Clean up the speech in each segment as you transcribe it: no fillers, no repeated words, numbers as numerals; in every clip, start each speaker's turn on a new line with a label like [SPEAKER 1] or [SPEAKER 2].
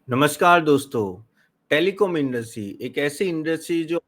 [SPEAKER 1] नमस्कार दोस्तों। Telecom industry एक ऐसी इंडस्ट्री जो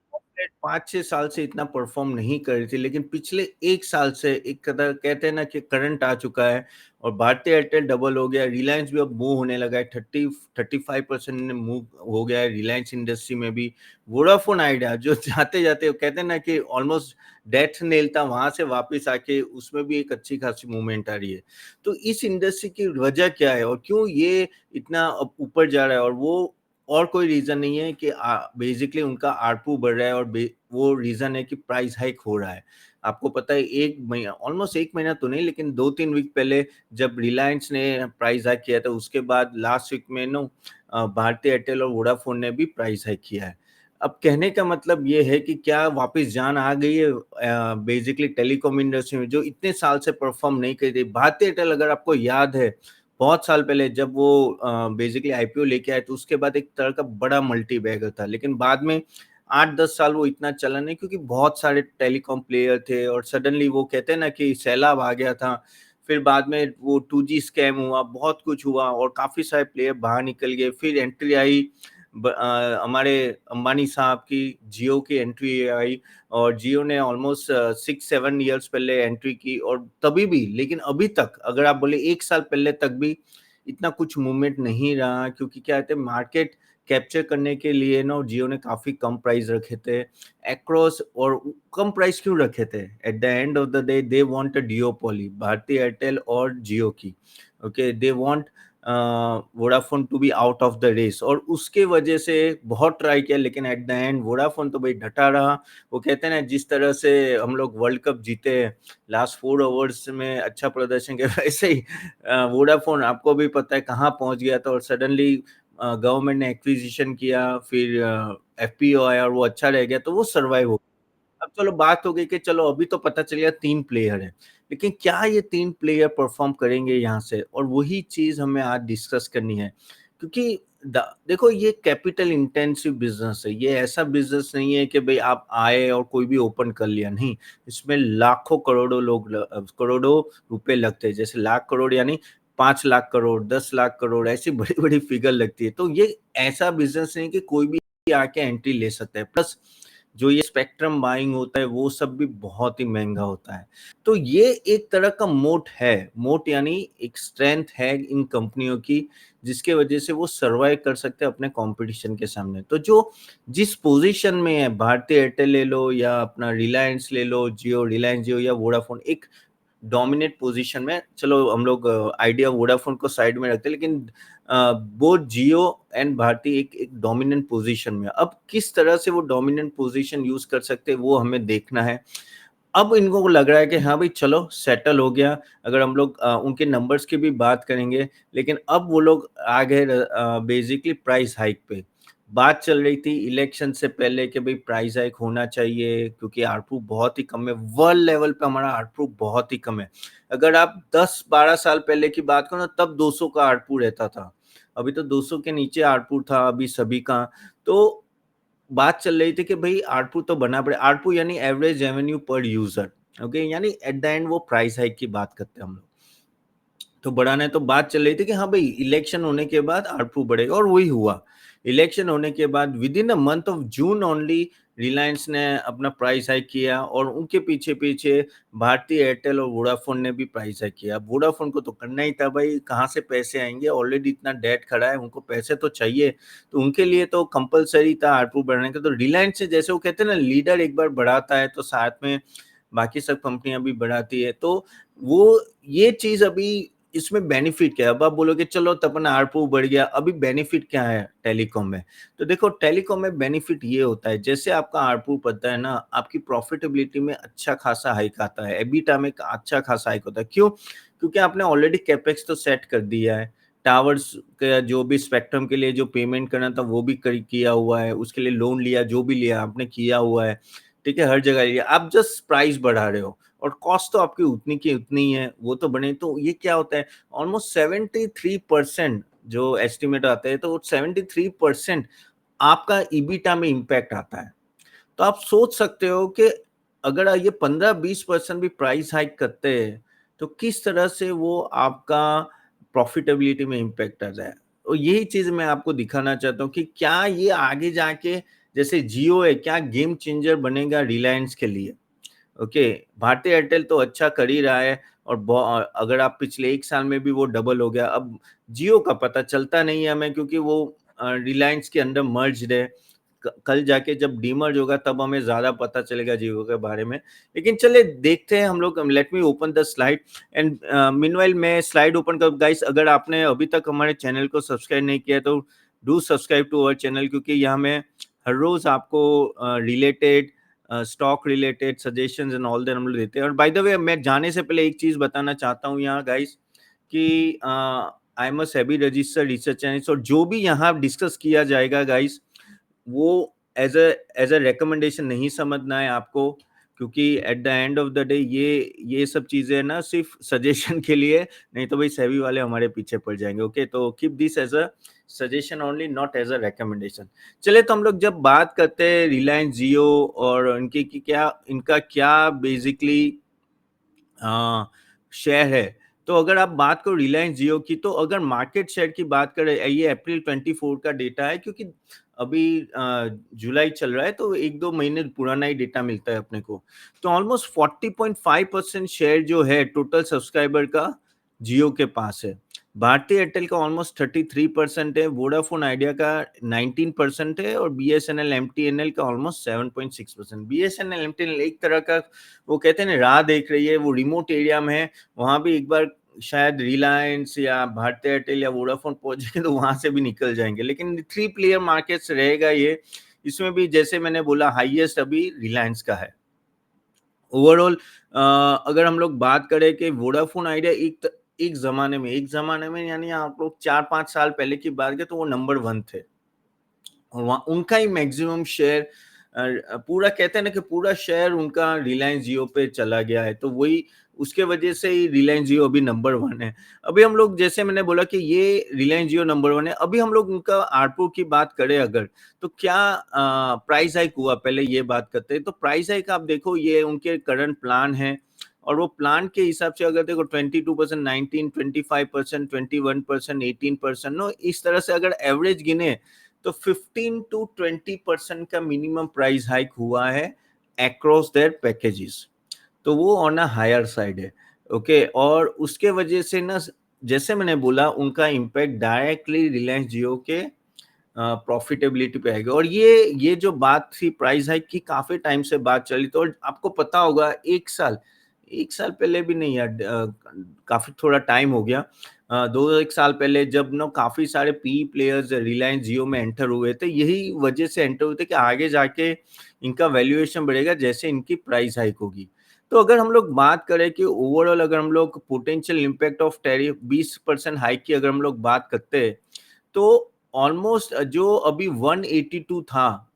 [SPEAKER 1] 5-6 साल से इतना परफॉर्म नहीं कर रही थी, लेकिन पिछले 1 साल से एक कदर कहते हैं ना कि करंट आ चुका है और भारती एयरटेल डबल हो गया, रिलायंस भी अब मूव होने लगा है, 30-35% ने मूव हो गया है रिलायंस इंडस्ट्री में भी। वोडाफोन आइडिया जो जाते-जाते कहते हैं ना कि ऑलमोस्ट डेथ नेल था, वहाँ से वापस आके उसमें भी एक अच्छी खासी मूवमेंट आ रही है। तो इस इंडस्ट्री की वजह क्या है और क्यों ये इतना अब ऊपर जा रहा है? और वो और कोई रीज़न नहीं है कि बेसिकली उनका आरपू बढ़ रहा है और वो रीज़न है कि प्राइस हाइक हो रहा है। आपको पता है 1 महीना ऑलमोस्ट 1 महीना तो नहीं, लेकिन 2-3 वीक पहले जब रिलायंस ने प्राइस हाइक किया था, उसके बाद लास्ट वीक में भारती एयरटेल और वोडाफोन ने भी प्राइस हाइक किया है। अब कहने का मतलब ये है कि क्या वापस जान आ गई है बेसिकली टेलीकॉम इंडस्ट्री में जो इतने साल से परफ़ॉर्म नहीं कर रही। भारती एयरटेल अगर आपको याद है, बहुत साल पहले जब वो बेसिकली आईपीओ लेके आए, तो उसके बाद एक तरह का बड़ा मल्टी बैगर था। लेकिन बाद में 8-10 साल वो इतना चला नहीं, क्योंकि बहुत सारे टेलीकॉम प्लेयर थे और सडनली वो कहते हैं ना कि सैलाब आ गया था। फिर बाद में वो 2G स्कैम हुआ, बहुत कुछ हुआ और काफ़ी सारे प्लेयर बाहर निकल गए। फिर एंट्री आई हमारे अंबानी साहब की, जियो की एंट्री आई और जियो ने ऑलमोस्ट 6-7 इयर्स पहले एंट्री की और तभी भी, लेकिन अभी तक अगर आप बोले 1 साल पहले तक भी इतना कुछ मूवमेंट नहीं रहा, क्योंकि क्या कहते हैं मार्केट कैप्चर करने के लिए ना जियो ने काफ़ी कम प्राइस रखे थे अक्रॉस। और कम प्राइस क्यों रखे थे? At the end of the day they want a duopoly, Bharti Airtel और जियो की। Okay, they want Vodafone to be out of the race और उसके वजह से बहुत ट्राई किया, लेकिन एट द एंड वोडाफोन तो भाई डटा रहा। वो कहते हैं ना, जिस तरह से हम लोग वर्ल्ड कप जीते लास्ट 4 ओवर्स में अच्छा प्रदर्शन किया, वैसे ही वोडाफोन आपको भी पता है कहाँ पहुँच गया था और सडनली गवर्नमेंट ने एक्विजिशन किया, फिर एफपीओ आया और वो अच्छा रह गया, तो वो सर्वाइव हो। अब चलो बात हो गई कि चलो अभी तो पता चल गया 3 प्लेयर हैं, लेकिन क्या ये 3 प्लेयर परफ़ॉर्म करेंगे यहाँ से? और वही चीज़ हमें आज डिस्कस करनी है। क्योंकि द देखो, ये कैपिटल इंटेंसिव बिज़नेस है, ये ऐसा बिज़नेस नहीं है कि भई आप आए और कोई भी ओपन कर लिया, नहीं। इसमें लाखों करोड़ों करोड़ों रुपए लगते हैं, जैसे लाख करोड़ यानी 5 लाख करोड़, 10 लाख करोड़, ऐसी बड़ी-बड़ी फिगर लगती है। तो ये ऐसा बिज़नेस नहीं कि कोई भी आके एंट्री ले सकता है। प्लस जो ये स्पेक्ट्रम बाइंग होता है, वो सब भी बहुत ही महँगा होता है। तो ये एक तरह का मोट है, मोट यानी एक स्ट्रेंथ है इन कंपनियों की, जिसके वजह से वो सर्वाइव कर सकते हैं अपने कॉम्पिटिशन के सामने। तो जो जिस पोज़ीशन में है, भारती एयरटेल ले लो या अपना रिलायंस ले लो, जियो, रिलायंस जियो या वोडाफ़ोन, एक डोमिनेट पोजीशन में, चलो हम लोग आइडिया वोडाफोन को साइड में रखते हैं, लेकिन बोथ जियो एंड भारती एक एक डोमिनेंट पोजीशन में। अब किस तरह से वो डोमिनेंट पोजीशन यूज़ कर सकते हैं, वो हमें देखना है। अब इनको लग रहा है कि हाँ भाई चलो सेटल हो गया। अगर हम लोग उनके नंबर्स की भी बात करेंगे, लेकिन अब वो लोग आ गए बेसिकली प्राइस हाइक पे। बात चल रही थी इलेक्शन से पहले कि भाई प्राइस हाइक होना चाहिए, क्योंकि आरपू बहुत ही कम है। वर्ल्ड लेवल पे हमारा आरपू बहुत ही कम है। अगर आप 10-12 साल पहले की बात करो ना, तब 200 का आरपू रहता था। अभी तो 200 के नीचे आरपू था अभी सभी का। तो बात चल रही थी कि भाई आरपू तो बना पड़े, आरपू यानी एवरेज रेवेन्यू पर यूजर। ओके, यानी एट द एंड वो प्राइस हाइक की बात करते हैं हम लोग। तो बढ़ाना है, तो बात चल रही थी कि हाँ भाई इलेक्शन होने के बाद आरपू बढ़ेगा और वही हुआ। इलेक्शन होने के बाद with in a month of June only Reliance ने अपना प्राइस हाइक किया और उनके पीछे पीछे भारती एयरटेल और वोडाफोन ने भी प्राइस हाइक किया। वोडाफोन को तो करना ही था भाई, कहाँ से पैसे आएंगे, ऑलरेडी इतना डेट खड़ा है, उनको पैसे तो चाहिए। तो उनके लिए तो कंपलसरी था आरपू बढ़ाने का। तो रिलायंस से, जैसे वो कहते हैं ना, लीडर एक बार बढ़ाता है तो साथ में बाकी सब कंपनियां भी बढ़ाती है। तो वो ये चीज अभी इसमें बेनिफिट क्या है? अब आप बोलोगे चलो तो अपना आरपू बढ़ गया, अभी बेनिफिट क्या है टेलीकॉम में? तो देखो, टेलीकॉम में बेनिफिट ये होता है, जैसे आपका आरपू बढ़ता है ना, आपकी प्रॉफिटेबिलिटी में अच्छा खासा हाइक आता है, एबिटा में अच्छा खासा हाइक होता है। क्यों? क्योंकि आपने ऑलरेडी कैपेक्स तो सेट कर दिया है, टावर्स का जो भी स्पेक्ट्रम के लिए जो पेमेंट करना था वो भी किया हुआ है, उसके लिए लोन लिया, जो भी लिया आपने किया हुआ है। ठीक है, हर जगह लिया, आप जस्ट प्राइस बढ़ा रहे हो और कॉस्ट तो आपकी उतनी की उतनी ही है, वो तो बने। तो ये क्या होता है, ऑलमोस्ट 73% जो एस्टिमेट आता है, तो 73% आपका ईबिटा में इम्पैक्ट आता है। तो आप सोच सकते हो कि अगर ये 15-20% भी प्राइस हाइक करते हैं, तो किस तरह से वो आपका प्रॉफिटेबिलिटी में इम्पैक्ट आ जाए। और यही चीज़ मैं आपको दिखाना चाहता हूँ कि क्या ये आगे जाके जैसे जियो है, क्या गेम चेंजर बनेगा रिलायंस के लिए? ओके, भारती एयरटेल तो अच्छा कर ही रहा है और अगर आप पिछले 1 साल में भी वो डबल हो गया। अब जियो का पता चलता नहीं है हमें क्योंकि वो रिलायंस के अंडर मर्ज्ड है। कल जाके जब डीमर्ज होगा तब हमें ज़्यादा पता चलेगा जियो के बारे में। लेकिन चलिए देखते हैं हम लोग। Let me open the slide and meanwhile मैं स्लाइड ओपन कर गाइस। अगर आपने अभी तक हमारे चैनल को सब्सक्राइब नहीं किया तो do subscribe to our channel, क्योंकि यहाँ में हर रोज़ आपको related stock related suggestions and all that हम लोग देते हैं। और बाय द वे मैं जाने से पहले एक चीज़ बताना चाहता हूँ यहाँ गाइस कि I am a SEBI registered research analyst, और जो भी यहाँ डिस्कस किया जाएगा गाइस वो एज अ रिकमेंडेशन नहीं समझना है आपको, क्योंकि eight the end of the day ये सब चीजें ना सिर्फ सजेशन के लिए, नहीं तो भाई सेबी वाले हमारे पीछे पड़ जाएंगे। ओके, तो keep this as a suggestion only, not as a recommendation. चले तो हम लोग जब बात करते हैं रिलायंस जियो और इनकी की क्या इनका क्या बेसिकली शेयर है, तो अगर आप बात करो रिलायंस जियो की, तो अगर मार्केट शेयर की बात करें, ये अप्रैल 24 का डेटा है, क्योंकि अभी जुलाई चल रहा है तो 1-2 महीने पुराना ही डेटा मिलता है अपने को। तो ऑलमोस्ट 40.5% शेयर जो है टोटल सब्सक्राइबर का जियो के पास है। भारती एयरटेल का ऑलमोस्ट 33% है, वोडाफोन आइडिया का 19% है, और बीएसएनएल एमटीएनएल का ऑलमोस्ट 7.6%। बीएसएनएल एमटीएनएल एक तरह का वो कहते हैं ना राह देख रही है, वो रिमोट एरिया में है, वहां भी एक बार शायद रिलायंस या भारती एयरटेल या वोडाफोन पहुंचे तो वहां से भी निकल जाएंगे। लेकिन 3 प्लेयर मार्केट्स रहेगा ये। इसमें भी जैसे मैंने बोला हाईएस्ट अभी रिलायंस का है। ओवरऑल अगर हम लोग बात करें कि वोडाफोन आइडिया एक जमाने में यानी आप लोग 4-5 साल पहले की बात करें तो वो नंबर 1 थे, और वहाँ उनका ही मैक्सिमम शेयर पूरा कहते हैं ना कि पूरा शेयर उनका रिलायंस जियो पे चला गया है, तो वही उसके वजह से ही रिलायंस जियो अभी नंबर 1 है। अभी हम लोग जैसे मैंने बोला कि ये रिलायंस जियो नंबर 1 है। अभी हम लोग उनका आरपू की बात करें अगर, तो क्या प्राइस हाइक हुआ, पहले ये बात करते हैं। तो प्राइस हाइक आप देखो, ये उनके करंट प्लान है, और वो प्लान के हिसाब से अगर देखो 22%, 19, 25%, 21%, 18%, नो इस तरह से अगर एवरेज गिने तो 15 to 20% का मिनिमम प्राइस हाइक हुआ है अक्रॉस देयर पैकेजेस। तो वो ऑन अ हायर साइड है। ओके, और उसके वजह से ना जैसे मैंने बोला उनका इम्पैक्ट डायरेक्टली रिलायंस जियो के प्रॉफिटेबिलिटी पे आएगा। और ये जो बात थी प्राइस हाइक की, काफी टाइम से बात चली, तो आपको पता होगा 1 साल पहले भी नहीं यार, काफी थोड़ा टाइम हो गया, 2 1 साल पहले जब ना काफी सारे पी प्लेयर्स रिलायंस जियो में एंटर हुए थे, यही वजह से एंटर हुए थे कि आगे जाके इनका वैल्यूएशन बढ़ेगा जैसे इनकी प्राइस हाइक होगी। तो अगर हम लोग बात करें कि ओवरऑल अगर हम लोग potential impact of tariff 20% hike की अगर हम लोग बात करते हैं, तो ऑलमोस्ट जो अभी 182 था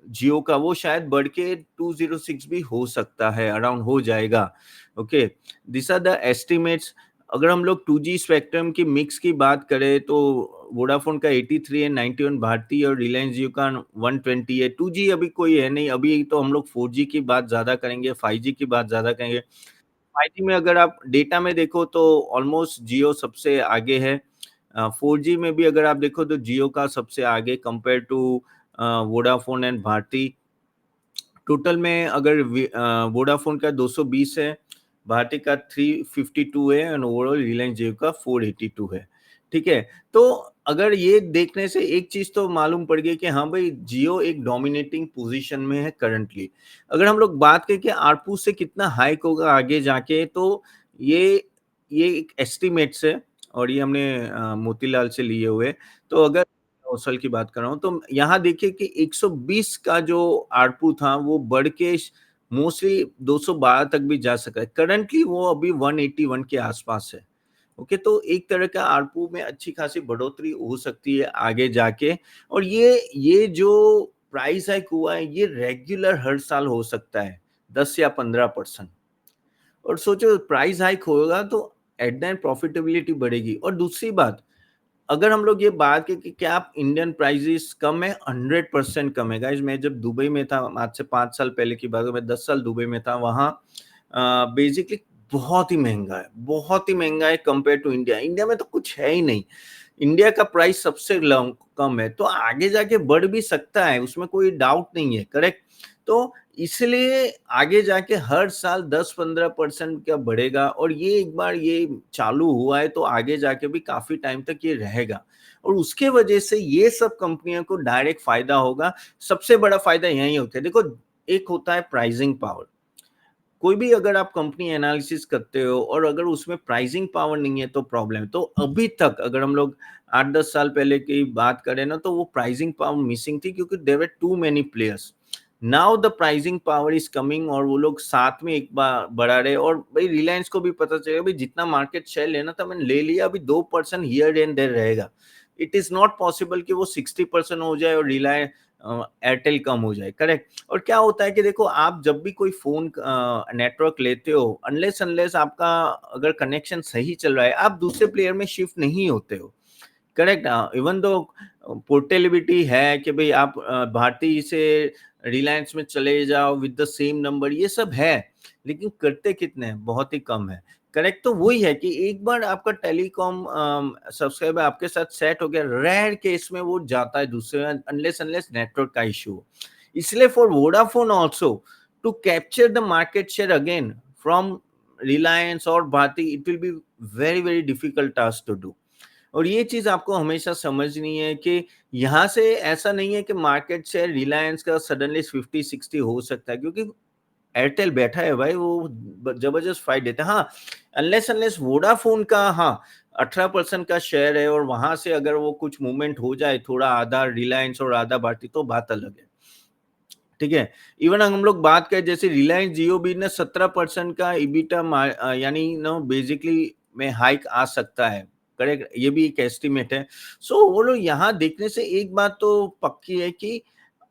[SPEAKER 1] जियो का, वो शायद बढ़ के 206 भी हो सकता है, अराउंड हो जाएगा। Okay, this are the estimates. अगर हम लोग 2G स्पेक्ट्रम की मिक्स की बात करें तो वोडाफोन का 83 है, 91 भारती, और रिलायंस जियो का 120 है। 2G अभी कोई है नहीं, अभी तो हम लोग 4G की बात ज्यादा करेंगे, 5G की बात ज्यादा करेंगे। 5G में अगर आप डेटा में देखो तो ऑलमोस्ट जियो सबसे आगे है। 4G में भी अगर आप देखो तो जियो का सबसे आगे compare to Vodafone and Bharti. Total में अगर वोडाफोन का 220 है, भारती का 352 है, और ओवरऑल रिलायंस जियो का 482 है। ठीक है, तो अगर ये देखने से एक चीज तो मालूम पड़ गई कि हाँ भाई जियो एक डोमिनेटिंग पोजीशन में है करंटली। अगर हम लोग बात करें कि आरपू से कितना हाइक होगा आगे जाके, तो ये ये एक एस्टिमेट्स है, और ये हमने मोतीलाल से लिए हुए। तो अगर कौशल की बात कर रहा हूँ तो यहाँ देखिए कि 120 का जो आरपू था वो बढ़ के मोस्टली 212 तक भी जा सका है। करंटली वो अभी 181 के आसपास है। ओके, तो एक तरह का आरपू में अच्छी खासी बढ़ोतरी हो सकती है आगे जाके। और ये जो प्राइस हाइक हुआ है ये रेगुलर हर साल हो सकता है, 10 या 15%। और सोचो प्राइस हाइक होगा तो एट द एंड प्रॉफिटेबिलिटी बढ़ेगी। और दूसरी बात, अगर हम लोग ये बात करें कि क्या आप इंडियन प्राइसेस कम है, 100% कम है गाइस। मैं जब दुबई में था, आज से 5 साल पहले की बात है, मैं 10 साल दुबई में था, वहाँ बेसिकली बहुत ही महंगा है, बहुत ही महंगा है कंपेयर टू इंडिया। इंडिया में तो कुछ है ही नहीं। इंडिया का प्राइस सबसे कम है, तो आगे जाके बढ़ भी सकता है, उसमें कोई डाउट नहीं है, करेक्ट? तो इसलिए आगे जाके हर साल 10-15% का बढ़ेगा, और ये एक बार ये चालू हुआ है तो आगे जाके भी काफ़ी टाइम तक ये रहेगा, और उसके वजह से ये सब कंपनियों को डायरेक्ट फ़ायदा होगा। सबसे बड़ा फ़ायदा यही होता है, देखो एक होता है प्राइसिंग पावर। कोई भी अगर आप कंपनी एनालिसिस करते हो और अगर उसमें प्राइसिंग पावर नहीं है तो प्रॉब्लम है। तो अभी तक अगर हम लोग 8-10 साल पहले की बात करें ना, तो वो प्राइसिंग पावर मिसिंग थी, क्योंकि there were too many players. Now the pricing power is coming, और वो लोग साथ में एक बार बढ़ा रहे, और भाई रिलायंस को भी पता चलेगा भाई जितना मार्केट शेयर लेना था मैंने ले लिया, अभी 2% हियर एंड देयर रहेगा। इट इज नॉट पॉसिबल कि वो 60% हो जाए और रिलायंस एयरटेल कम हो जाए, करेक्ट? और क्या होता है कि देखो आप जब भी कोई फोन नेटवर्क लेते हो, अनलेस अनलेस आपका अगर कनेक्शन सही चल रहा है, आप दूसरे प्लेयर में शिफ्ट नहीं होते हो, करेक्ट? इवन दो पोर्टेबिलिटी है कि भाई आप भारती से रिलायंस में चले जाओ विद द सेम नंबर, ये सब है, लेकिन करते कितने हैं? बहुत ही कम है, करेक्ट? तो वही है कि एक बार आपका टेलीकॉम सब्सक्राइबर आपके साथ सेट हो गया, रेयर केस में वो जाता है दूसरे, अनलेस अनलेस नेटवर्क का इशू हो। इसलिए for Vodafone also to capture the market share again from Reliance और Bharti, it will be very very difficult task to do. और ये चीज आपको हमेशा समझनी है कि यहाँ से ऐसा नहीं है कि मार्केट शेयर रिलायंस का सडनली 50-60 हो सकता है, क्योंकि एयरटेल बैठा है भाई, वो जबरदस्त फाइट देता है। हाँ, अनलेस अनलेस वोडाफोन का, हाँ, 18% का शेयर है, और वहां से अगर वो कुछ मूवमेंट हो जाए, थोड़ा आधा रिलायंस और आधा भारती, तो बात अलग है, ठीक है? इवन हम लोग बात करें, जैसे रिलायंस जियो भी ने 17% का EBITDA यानी नो बेसिकली में हाइक आ सकता है, करेक्ट? ये भी एक एस्टिमेट है। सो वो लोग यहाँ देखने से एक बात तो पक्की है कि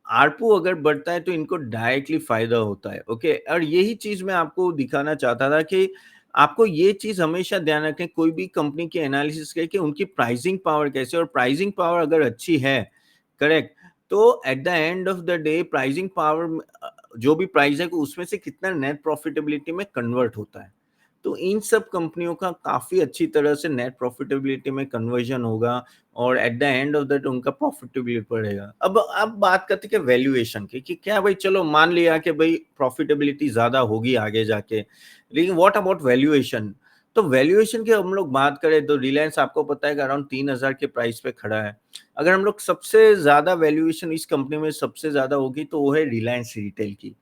[SPEAKER 1] आरपू अगर बढ़ता है तो इनको डायरेक्टली फायदा होता है, ओके? और यही चीज मैं आपको दिखाना चाहता था कि आपको ये चीज हमेशा ध्यान रखें कोई भी कंपनी के एनालिसिस के, कि उनकी प्राइसिंग पावर कैसे, और प्राइसिंग पावर अगर अच्छी है, करेक्ट, तो eight the end of the day pricing power जो भी प्राइस है उसमें से कितना नेट प्रॉफिटेबिलिटी में कन्वर्ट होता है। तो इन सब कंपनियों का काफी अच्छी तरह से नेट प्रॉफिटेबिलिटी में कन्वर्जन होगा, और eight the end of that उनका प्रॉफिटेबिलिटी बढ़ेगा। अब बात करते हैं कि वैल्यूएशन की, कि क्या भाई, चलो मान लिया कि भाई प्रॉफिटेबिलिटी ज्यादा होगी आगे जाके, लेकिन व्हाट अबाउट वैल्यूएशन? तो वैल्यूएशन की हम लोग बात करें तो रिलायंस आपको पता है कि अराउंड 3,000 के प्राइस पे खड़ा है। अगर हम लोग सबसे ज्यादा वैल्यूएशन इस कंपनी में सबसे ज्यादा होगी तो वो है रिलायंस रिटेल की,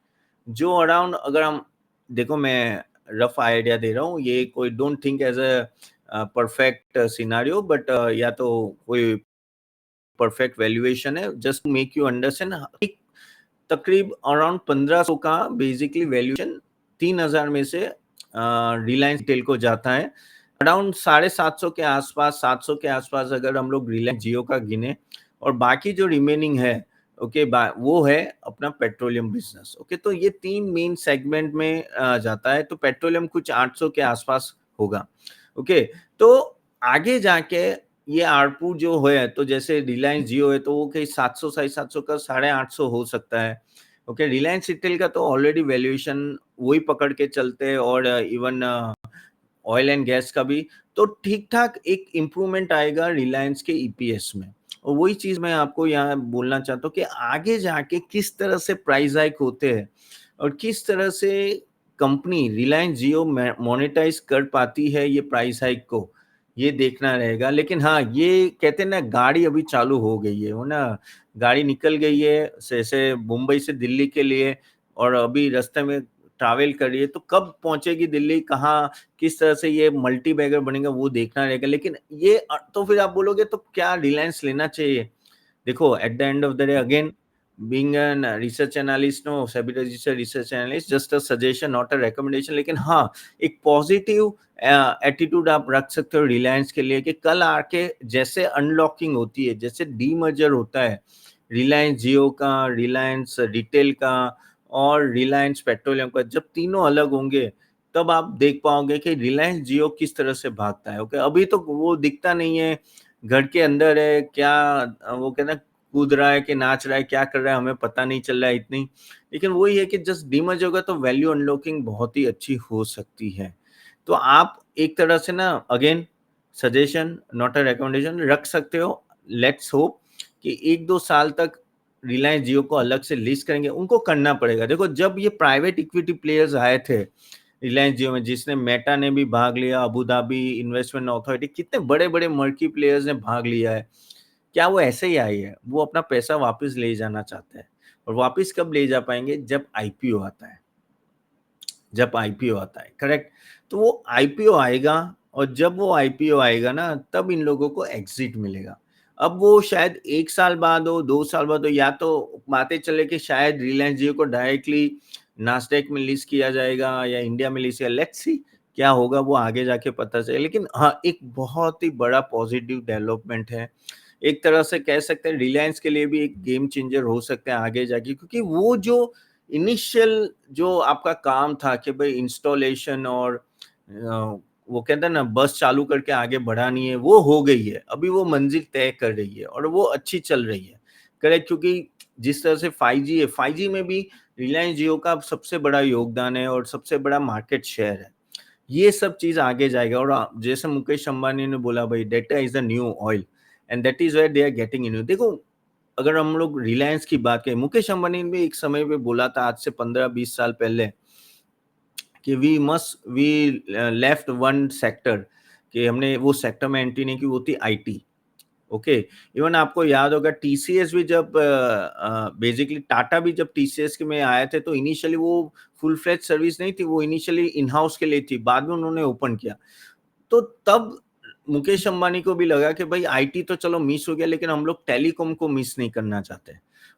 [SPEAKER 1] जो अराउंड, अगर हम देखो, मैं रफ आइडिया दे रहा हूँ, ये कोई don't think as a perfect scenario, but या तो कोई परफेक्ट वैल्यूएशन है, just to make you understand. तकरीब अराउंड 1500 का बेसिकली वैल्यूएशन 3,000 में से रिलायंस रिटेल को जाता है। अराउंड 750 के आसपास, 700 के आसपास अगर हम लोग रिलायंस जियो का गिने, और बाकी जो रिमेनिंग है, ओके, वो है अपना पेट्रोलियम बिजनेस, ओके? तो ये तीन मेन सेगमेंट में जाता है, तो पेट्रोलियम कुछ 800 के आसपास होगा, ओके? तो आगे जाके ये आरपू जो है, तो जैसे रिलायंस जियो है तो वो कहीं 700 750 का 850 हो सकता है, ओके? रिलायंस रिटेल का तो ऑलरेडी वैल्यूएशन वही पकड़ के चलते हैं, और इवन ऑयल एंड गैस का भी, तो ठीक ठाक एक इम्प्रूवमेंट आएगा रिलायंस के ईपीएस में। और वही चीज मैं आपको यहाँ बोलना चाहता हूँ कि आगे जाके किस तरह से प्राइस हाइक होते हैं, और किस तरह से कंपनी रिलायंस जियो मोनेटाइज कर पाती है ये प्राइस हाइक को, ये देखना रहेगा। लेकिन हाँ, ये कहते हैं ना, गाड़ी अभी चालू हो गई है, वो ना, गाड़ी निकल गई है जैसे मुंबई से दिल्ली के लिए, और अभी रास्ते में ट्रैवल कर रही है, तो कब पहुंचेगी दिल्ली, कहाँ, किस तरह से ये मल्टी बैगर बनेगा, वो देखना रहेगा। लेकिन ये तो फिर आप बोलोगे तो क्या रिलायंस लेना चाहिए? देखो, at the end of the day again, being an research analyst, no SEBI registered research analyst, just a suggestion not a recommendation, लेकिन हाँ, एक पॉजिटिव एटीट्यूड आप रख सकते हो रिलायंस के लिए, कि कल आके जैसे अनलॉकिंग होती है, जैसे डीमर्जर होता है रिलायंस जियो का, रिलायंस रिटेल का और रिलायंस पेट्रोलियम का, जब तीनों अलग होंगे तब आप देख पाओगे कि रिलायंस जियो किस तरह से भागता है, ओके? अभी तो वो दिखता नहीं है, घर के अंदर है क्या, वो कहना कूद रहा है कि नाच रहा है, क्या कर रहा है हमें पता नहीं चल रहा है इतनी। लेकिन वही है कि जस्ट डीमर्ज होगा तो वैल्यू अनलॉकिंग बहुत ही अच्छी हो सकती है। तो आप एक तरह से ना, again, suggestion not a recommendation, रख सकते हो। लेट्स होप कि 1-2 साल तक रिलायंस जियो को अलग से लिस्ट करेंगे, उनको करना पड़ेगा। देखो जब ये प्राइवेट इक्विटी प्लेयर्स आए थे रिलायंस जियो में, जिसने मेटा ने भी भाग लिया, अबू धाबी इन्वेस्टमेंट अथॉरिटी, कितने बड़े-बड़े मर्की प्लेयर्स ने भाग लिया है। क्या वो ऐसे ही आई है? वो अपना पैसा वापस ले जाना चाहते हैं, और वापस कब ले जा पाएँगे? जब आईपीओ आता है। जब आईपीओ आता है, करेक्ट? तो वो आईपीओ आएगा, और जब वो आईपीओ आएगा ना, तब इन लोगों को एग्ज़िट मिलेगा। अब वो शायद 1 साल बाद हो, 2 साल बाद हो, या तो बातें चले कि शायद रिलायंस जियो को डायरेक्टली नास्डैक में लिस्ट किया जाएगा या इंडिया में लिस्ट किया, लेट्स सी क्या होगा, वो आगे जाके पता चले। लेकिन हाँ, एक बहुत ही बड़ा पॉज़िटिव डेवलपमेंट है। एक तरह से कह सकते हैं रिलायंस के लिए भी एक गेम चेंजर हो सकता है आगे जाके, क्योंकि वो जो इनिशियल जो आपका काम था कि भाई इंस्टॉलेशन और वो कहते हैं ना बस चालू करके आगे बढ़ानी है, वो हो गई है। अभी वो मंजिल तय कर रही है और वो अच्छी चल रही है। करेक्ट, क्योंकि जिस तरह से 5G है, 5G में भी रिलायंस जियो का सबसे बड़ा योगदान है और सबसे बड़ा मार्केट शेयर है। ये सब चीज़ आगे जाएगा, और जैसे मुकेश अंबानी ने बोला भाई data is the new oil, and that is where they are getting in. देखो अगर हम लोग रिलायंस की बात करें, मुकेश अंबानी ने भी एक समय पे बोला था आज से 15-20 साल पहले कि वी लेफ्ट वन सेक्टर, कि हमने वो सेक्टर में एंट्री नहीं की, वो थी आईटी। ओके, इवन आपको याद होगा टीसीएस भी जब बेसिकली टाटा भी जब टीसीएस के में आए थे, तो इनिशियली वो फुल फ्लेज सर्विस नहीं थी, वो इनिशियली इन हाउस के लिए थी, बाद में उन्होंने ओपन किया। तो तब मुकेश अंबानी को भी लगा कि भाई आईटी तो चलो मिस हो गया, लेकिन हम लोग टेलीकॉम को मिस नहीं करना चाहते,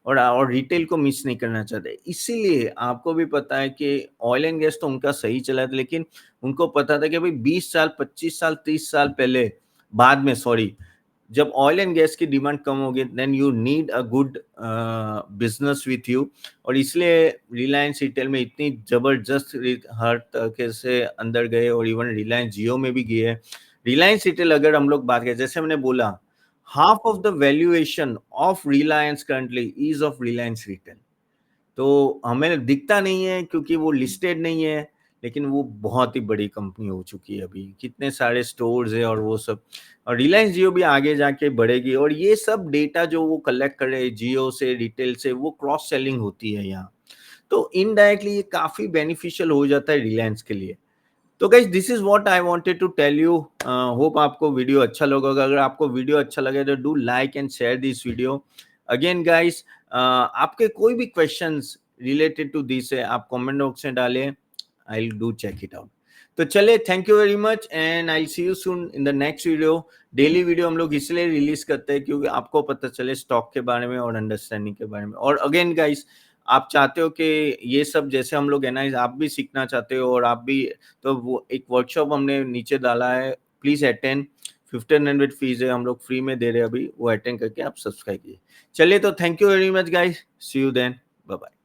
[SPEAKER 1] और रिटेल को मिस नहीं करना चाहते। इसीलिए आपको भी पता है कि ऑयल एंड गैस तो उनका सही चला था, लेकिन उनको पता था कि भाई 20 साल, 25 साल, 30 साल पहले, बाद में सॉरी, जब ऑयल एंड गैस की डिमांड कम होगी, then you need a good business with you. और इसलिए रिलायंस रिटेल में इतनी जबरदस्त हर तरीके से अंदर गए, और इवन रिलायंस जियो में भी गए। रिलायंस रिटेल अगर हम लोग बात करें, जैसे हमने बोला, half of the valuation of Reliance currently is of Reliance retail. तो हमें दिखता नहीं है क्योंकि वो लिस्टेड नहीं है, लेकिन वो बहुत ही बड़ी कंपनी हो चुकी है अभी, कितने सारे स्टोर्स है और वो सब। और रिलायंस जियो भी आगे जाके बढ़ेगी, और ये सब डेटा जो वो कलेक्ट कर रहे हैं जियो से, रिटेल से, वो क्रॉस सेलिंग होती है यहाँ। तो इनडायरेक्टली ये काफी बेनिफिशियल हो जाता है रिलायंस के लिए। तो guys this is what I wanted to tell you. Hope आपको वीडियो अच्छा लगा होगा। अगर आपको वीडियो अच्छा लगे तो do like and share this video. Again guys, आपके कोई भी क्वेश्चंस रिलेटेड टू दिस है, आप कमेंट बॉक्स में डालें, I will do check it out. तो चले, thank you very much, and I see you soon in the next video. Daily video हम लोग इसलिए रिलीज करते हैं क्योंकि आपको पता चले स्टॉक के बारे में और अंडरस्टैंडिंग के बारे में। और अगेन गाइस, आप चाहते हो कि ये सब जैसे हम लोग है ना, आप भी सीखना चाहते हो और आप भी, तो वो एक वर्कशॉप हमने नीचे डाला है, प्लीज अटेंड। 1500 फीस है, हम लोग फ्री में दे रहे हैं अभी, वो अटेंड करके आप सब्सक्राइब कीजिए। चलिए, तो thank you very much guys, see you then, bye bye.